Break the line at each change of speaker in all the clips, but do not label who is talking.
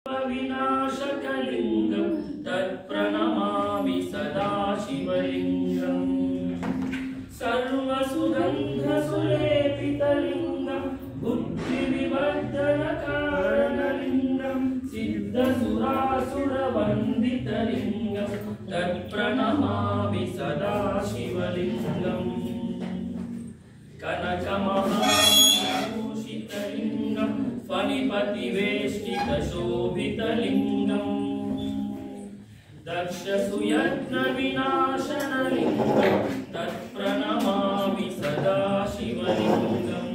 विनाशकलिंगं तत्प्रणमामि सदा शिवलिंगं सर्वसुगन्धसुलेपितलिंगं बुद्धिविवर्धनकारणलिंगं सिद्धसुरासुरवन्दितलिंगं तत्प्रणमामि सदा शिवलिंगं कनकमहाभूषितलिंगं फणिपतिवेष्टितशोभितलिंगं दक्षसुयज्ञविनाशनलिंगं तत्प्रणमामि सदा शिवलिंगं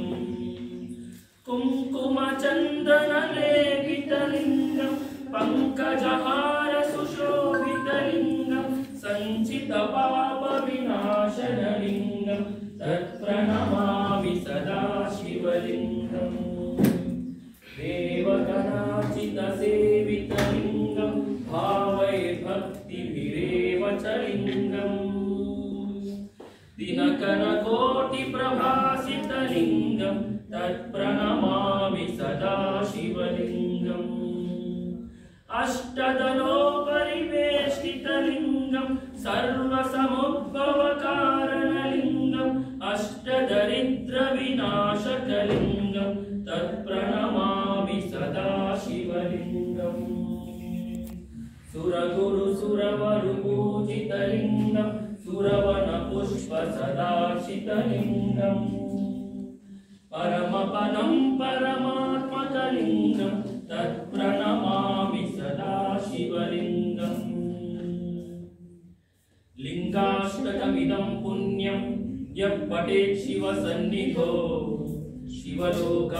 कुङ्कुमचन्दनलेपितलिंगं पङ्कजहारसुशोभितलिंगं सञ्चितपापविनाशनलिंगं तत्प्रणमामि सदा शिवलिंगं देवगणाचितसेवितलिंगं भावैर्भक्तिभिरेव च लिंगं दिनकरकोटिप्रभासितलिंगं तत्प्रणमामि सदा शिवलिंगम् अष्टदलोपरिवेष्टितलिंगं सर्वसमुद्भवकारणलिंगं अष्टदरिद्रविनाशकलिंगं तत्प्रणमामि सदा शिवलिंगं सुरगुरुसुरवरुपूजितलिंगं सुरवनपुष्पसदार्चितलिंगं परमपदं परमात्मकलिंगं तत्प्रणमामि सदा शिवलिंगं लिंगाष्टकमिदं पुण्यं यः पठेत् शिवसन्निधौ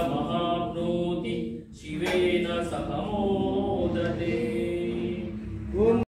शिवलोकमहाप्नोति शिवेन सह